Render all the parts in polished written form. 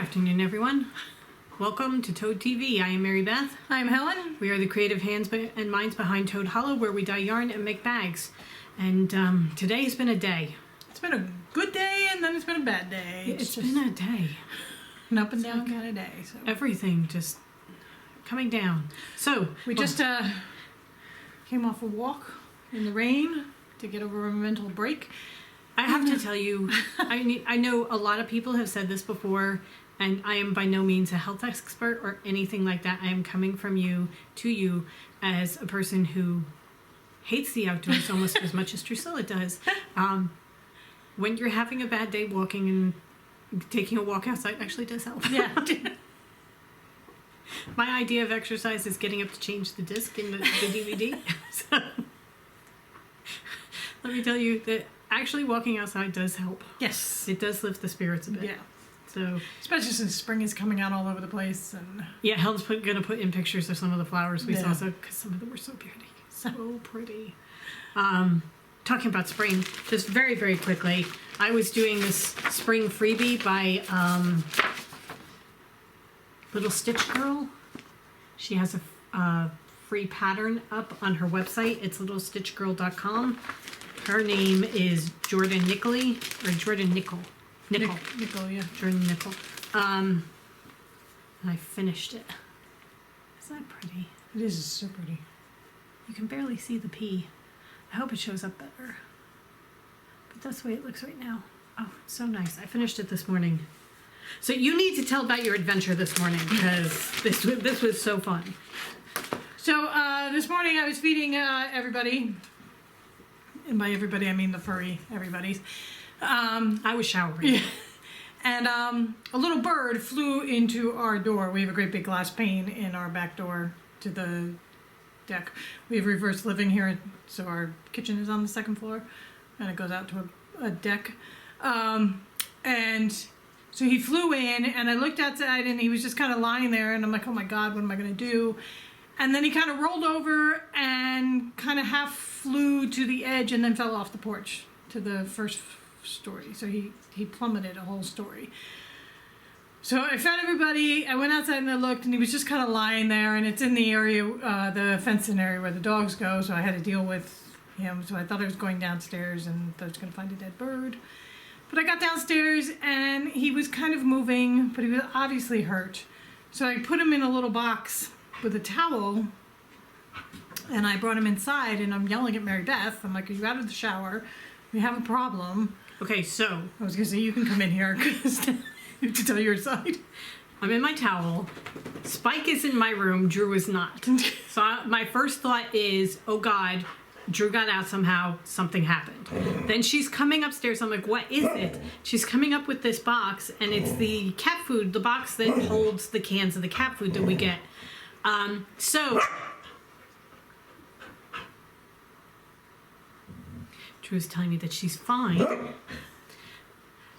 afternoon, everyone. Welcome to Toad TV. I am Mary Beth. I'm Helen. We are the creative hands and minds behind Toad Hollow, where we dye yarn and make bags. And today has been a day. It's been a good day, and then it's been a bad day. It's been a day. An up and down kind of day. So. Everything just coming down. So we just came off a walk in the rain to get over a mental break. I have to tell you, I know a lot of people have said this before, and I am by no means a health expert or anything like that. I am coming from you to you as a person who hates the outdoors almost as much as Drusilla does. When you're having a bad day, walking and taking a walk outside actually does help. Yeah. My idea of exercise is getting up to change the disc in the DVD. So let me tell you that actually walking outside does help. Yes. It does lift the spirits a bit. Yeah. So, especially since spring is coming out all over the place. And yeah, Helen's going to put in pictures of some of the flowers we saw, because some of them were so pretty. So pretty. Talking about spring, just very, very quickly, I was doing this spring freebie by Little Stitch Girl. She has a free pattern up on her website. It's littlestitchgirl.com. Her name is Jordan Nickel. Nickel, yeah. Jordan Nickel. And I finished it. Isn't that pretty? It is so pretty. You can barely see the P. I hope it shows up better. But that's the way it looks right now. Oh, it's so nice. I finished it this morning. So you need to tell about your adventure this morning, because this was so fun. So this morning I was feeding everybody. And by everybody, I mean the furry everybody's. I was showering. Yeah. And a little bird flew into our door. We have a great big glass pane in our back door to the deck. We have reverse living here, so our kitchen is on the second floor, and it goes out to a deck. And so he flew in, and I looked outside, and he was just kind of lying there, and I'm like, oh my God, what am I going to do? And then he kind of rolled over and kind of half flew to the edge and then fell off the porch to the first story. So he plummeted a whole story. So I fed everybody. I went outside and I looked, and he was just kind of lying there, and it's in the area, the fenced-in area where the dogs go, so I had to deal with him. So I thought I was going downstairs and I was going to find a dead bird. But I got downstairs, and he was kind of moving, but he was obviously hurt. So I put him in a little box with a towel, and I brought him inside, and I'm yelling at Mary Beth. I'm like, are you out of the shower? We have a problem. Okay, so I was going to say, you can come in here, because you have to tell your side. I'm in my towel. Spike is in my room. Drew is not. So my first thought is, oh God, Drew got out somehow. Something happened. Then she's coming upstairs. I'm like, what is it? She's coming up with this box, and it's the cat food, the box that holds the cans of the cat food that we get. So Drew's telling me that she's fine.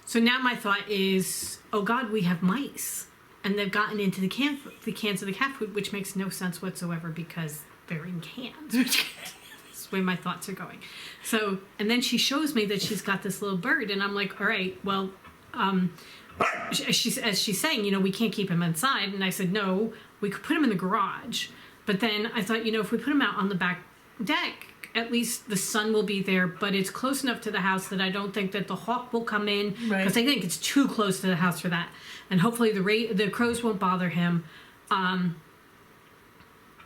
So now my thought is, oh God, we have mice, and they've gotten into the cans of the cat food, which makes no sense whatsoever because they're in cans. That's the way my thoughts are going. So, and then she shows me that she's got this little bird, and I'm like, all right, well, as she's saying, we can't keep him inside. And I said, no, we could put him in the garage. But then I thought, if we put him out on the back deck, at least the sun will be there, but it's close enough to the house that I don't think that the hawk will come in, because I think it's too close to the house for that. And hopefully the crows won't bother him. And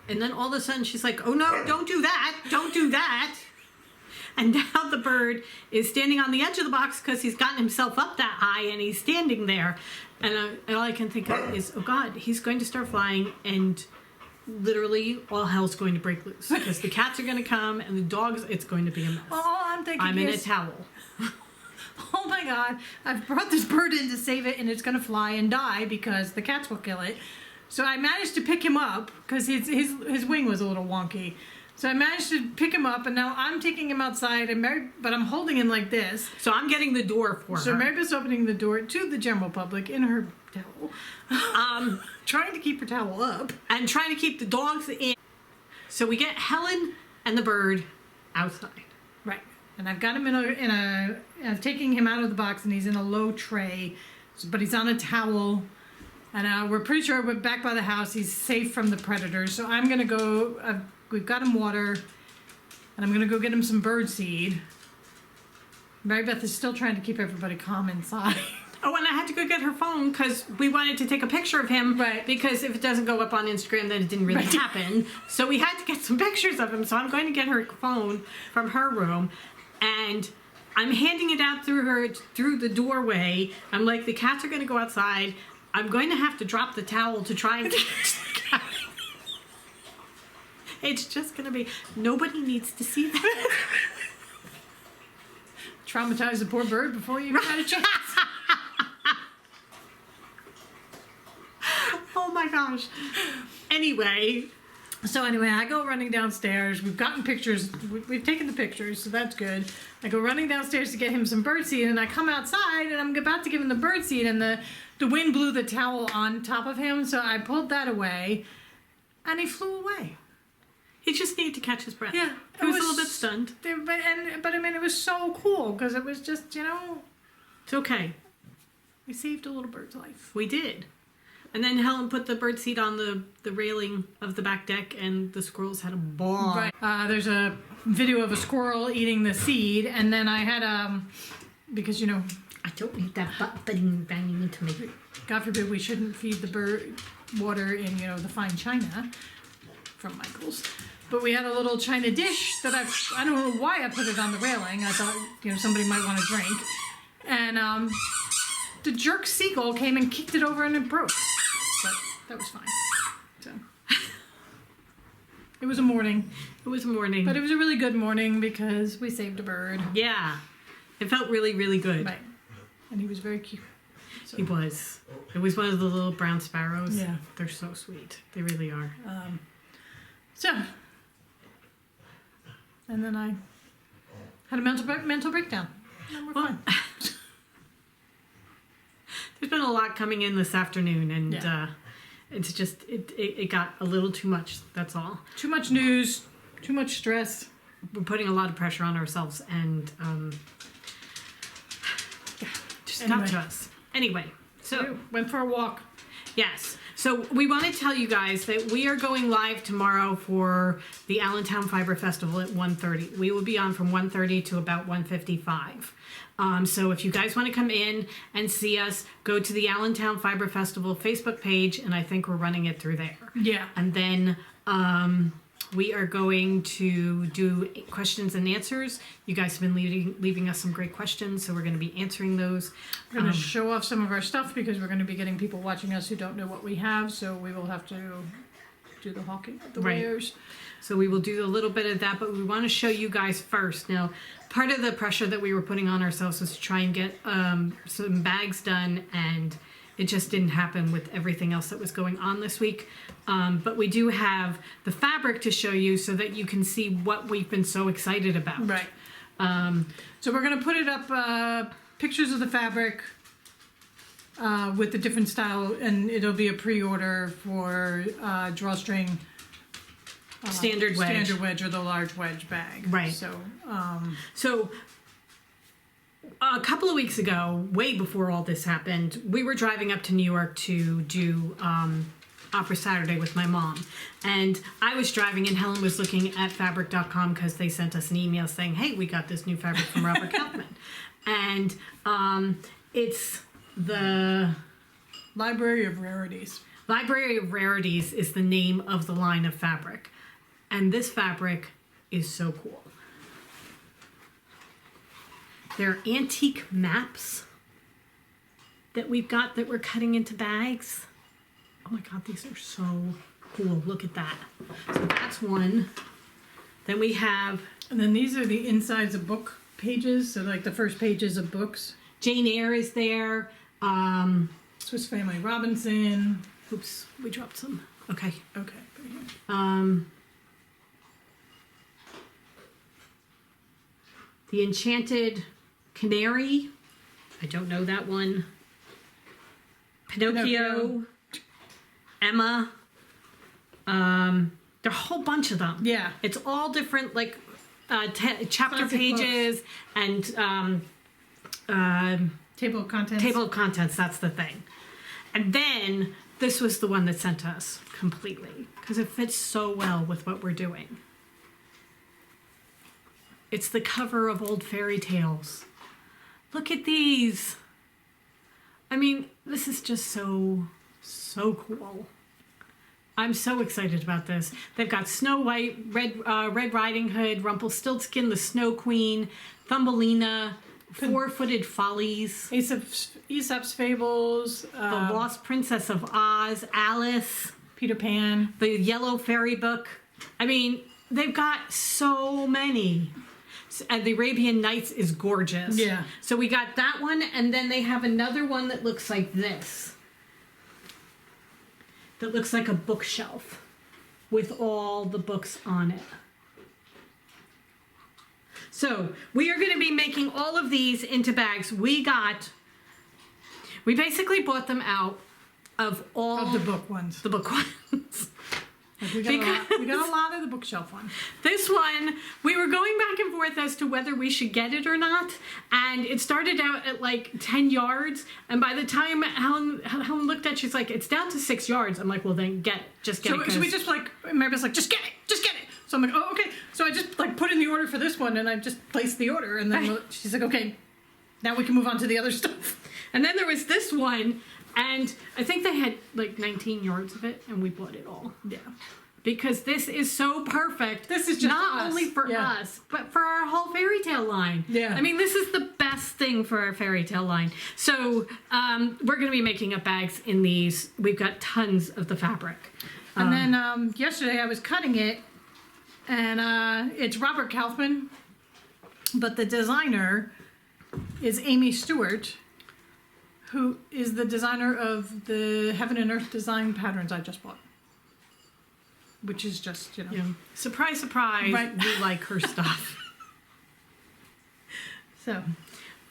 then all of a sudden she's like, oh no, don't do that. And now the bird is standing on the edge of the box because he's gotten himself up that high, and he's standing there. And all I can think of is, oh God, he's going to start flying, and literally all hell's going to break loose, because the cats are going to come, and the dogs, it's going to be a mess. All I'm thinking I'm in a towel. Oh my God, I've brought this bird in to save it, and it's going to fly and die because the cats will kill it. So I managed to pick him up because his wing was a little wonky. So I managed to pick him up, and now I'm taking him outside, but I'm holding him like this. So I'm getting the door for her. So Mary's opening the door to the general public in her towel. Trying to keep her towel up. And trying to keep the dogs in. So we get Helen and the bird outside. Right. And I've got him I'm taking him out of the box, and he's in a low tray, but he's on a towel. And we're pretty sure we're back by the house. He's safe from the predators. So I'm going to go, we've got him water, and I'm going to go get him some bird seed. Mary Beth is still trying to keep everybody calm inside. Oh, and I had to go get her phone because we wanted to take a picture of him. Right. Because if it doesn't go up on Instagram, then it didn't really happen. So we had to get some pictures of him. So I'm going to get her phone from her room, and I'm handing it out through the doorway. I'm like, the cats are going to go outside. I'm going to have to drop the towel to try and catch the cat. It's just going to be, nobody needs to see that. Traumatize the poor bird before you even had a chance. Oh my gosh. Anyway, I go running downstairs. We've gotten pictures. We've taken the pictures, so that's good. I go running downstairs to get him some birdseed, and I come outside, and I'm about to give him the birdseed, and the wind blew the towel on top of him, so I pulled that away, and he flew away. he just needed to catch his breath. Yeah. He was a little bit stunned. But I mean, it was so cool, because it was just, It's okay. we saved a little bird's life. We did. And then Helen put the bird seed on the railing of the back deck, and the squirrels had a ball. Right. There's a video of a squirrel eating the seed, and then I had because I don't need that butt banging into me. God forbid we shouldn't feed the bird water in the fine china from Michael's, but we had a little china dish that I don't know why I put it on the railing. I thought somebody might want to drink, and the jerk seagull came and kicked it over and it broke. But that was fine. So it was a morning. It was a morning. But it was a really good morning because we saved a bird. Yeah. It felt really, really good. Right. And he was very cute. So, He was. It was one of the little brown sparrows. Yeah. They're so sweet. They really are. And then I had a mental breakdown. And we're fine. There's been a lot coming in this afternoon, and Yeah. it's just, it got a little too much, that's all. Too much news, too much stress. We're putting a lot of pressure on ourselves, and just Anyway. not to us. Anyway, so We went for a walk. yes. So we want to tell you guys that we are going live tomorrow for the Allentown Fiber Festival at 1:30. We will be on from 1:30 to about 1:55. So if you guys want to come in and see us, go to the Allentown Fiber Festival Facebook page, and I think we're running it through there. Yeah. And then we are going to do questions and answers. You guys have been leaving us some great questions, so we're going to be answering those. We're going to show off some of our stuff because we're going to be getting people watching us who don't know what we have, so we will have to do the hawking of the Right. wares. So we will do a little bit of that, but we want to show you guys first. Now, part of the pressure that we were putting on ourselves was to try and get some bags done, and it just didn't happen with everything else that was going on this week. But we do have the fabric to show you so that you can see what we've been so excited about. Right. So we're going to put it up, pictures of the fabric with the different style, and it'll be a pre-order for drawstring. Standard wedge. Or the large wedge bag. Right. So, A couple of weeks ago, way before all this happened, we were driving up to New York to do Opera Saturday with my mom. And I was driving, and Helen was looking at fabric.com because they sent us an email saying, hey, we got this new fabric from Robert Kaufman. And it's the Library of Rarities. Library of Rarities is the name of the line of fabric. And this fabric is so cool. They're antique maps that we've got that we're cutting into bags. Oh my God, these are so cool. Look at that. So that's one. Then we have And then these are the insides of book pages, so like the first pages of books. Jane Eyre is there. Swiss Family Robinson. Oops, we dropped some. Okay. Okay. Put it here. The Enchanted Canary. I don't know that one. Pinocchio. Emma. There are a whole bunch of them. Yeah. It's all different, like chapter Classic pages and Table of contents. table of contents. That's the thing. And then this was the one that sent us completely because it fits so well with what we're doing. It's the cover of old fairy tales. Look at these. I mean, this is just so cool. I'm so excited about this. They've got Snow White, Red Riding Hood, Rumpelstiltskin, the Snow Queen, Thumbelina, Four-Footed Follies, Aesop's Fables, The Lost Princess of Oz, Alice, Peter Pan, the Yellow Fairy Book. I mean, they've got so many. And the Arabian Nights is gorgeous. Yeah. So we got that one, and then they have another one that looks like this. That looks like a bookshelf with all the books on it. So we are going to be making all of these into bags. We basically bought them out of all of the book ones. The book ones. Like we got a lot of the bookshelf one. This one, we were going back and forth as to whether we should get it or not. And it started out at like 10 yards. And by the time Helen looked at it, she's like, it's down to 6 yards. I'm like, well, then get it. Just get it. So we just like, Mary's like, just get it. Just get it. So I'm like, oh, okay. So I just like put in the order for this one and I just placed the order. And then she's like, okay, now we can move on to the other stuff. And then there was this one. And I think they had like 19 yards of it, and we bought it all. Yeah. Because this is so perfect. This is just not only for us, but for our whole fairy tale line. Yeah. I mean, this is the best thing for our fairy tale line. So we're going to be making up bags in these. We've got tons of the fabric. And then yesterday I was cutting it, and it's Robert Kaufman, but the designer is Amy Stewart, who is the designer of the Heaven and Earth design patterns I just bought. Which is just, Yeah. Surprise, surprise. Right. We like her stuff. So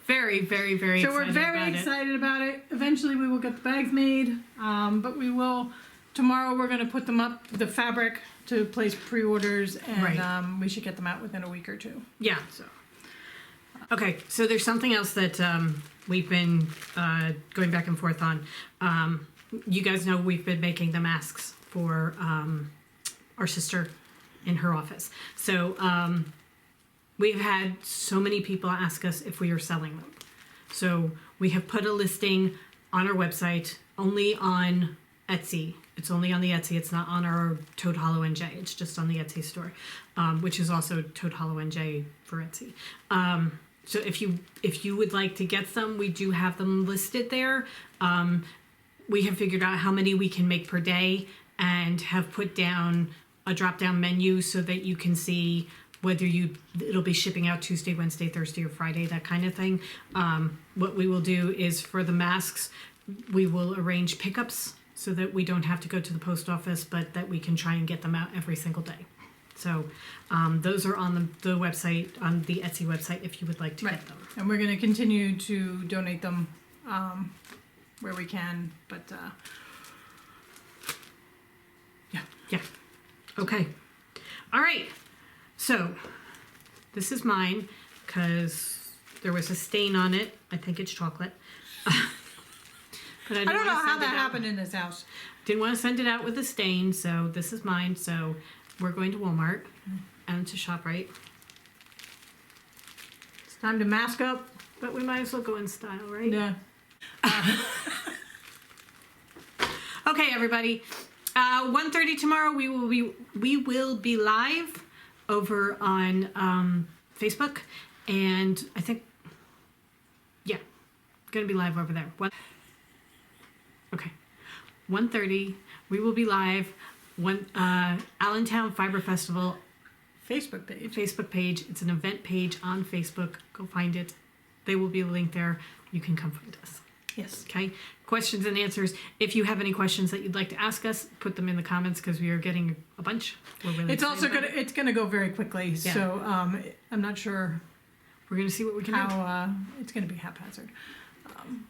very, very, very So excited we're very excited about it. Eventually we will get the bags made. But we will, tomorrow we're going to put them up, the fabric, to place pre-orders. And we should get them out within a week or two. Yeah. So. Okay, so there's something else that we've been going back and forth on. You guys know we've been making the masks for our sister in her office. So we've had so many people ask us if we are selling them. So we have put a listing on our website, only on Etsy. It's only on the Etsy. It's not on our Toad Hollow NJ. It's just on the Etsy store, which is also Toad Hollow NJ for Etsy. So if you would like to get some, we do have them listed there. We have figured out how many we can make per day and have put down a drop-down menu so that you can see whether it'll be shipping out Tuesday, Wednesday, Thursday, or Friday, that kind of thing. What we will do is for the masks, we will arrange pickups so that we don't have to go to the post office, but that we can try and get them out every single day. So those are on the website, on the Etsy website, if you would like to get them. And we're going to continue to donate them where we can, but yeah. Okay. All right. So this is mine because there was a stain on it. I think it's chocolate. But I don't know how that happened in this house. Didn't want to send it out with a stain, so this is mine. So we're going to Walmart and to ShopRite. It's time to mask up. But we might as well go in style, right? Yeah. Okay, everybody. 1:30 tomorrow. We will be live over on Facebook, and I think gonna be live over there. Okay, 1:30. We will be live. Allentown Fiber Festival Facebook page. It's an event page on Facebook. Go find it. There will be a link there. You can come find us. Yes. Okay. Questions and answers. If you have any questions that you'd like to ask us, put them in the comments because we are getting a bunch. We're really it's also gonna go very quickly. Yeah. So I'm not sure. We're gonna see what we can do. It's gonna be haphazard.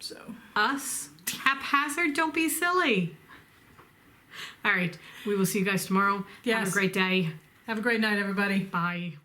So us haphazard. Don't be silly. All right. We will see you guys tomorrow. Yes. Have a great day. Have a great night, everybody. Bye.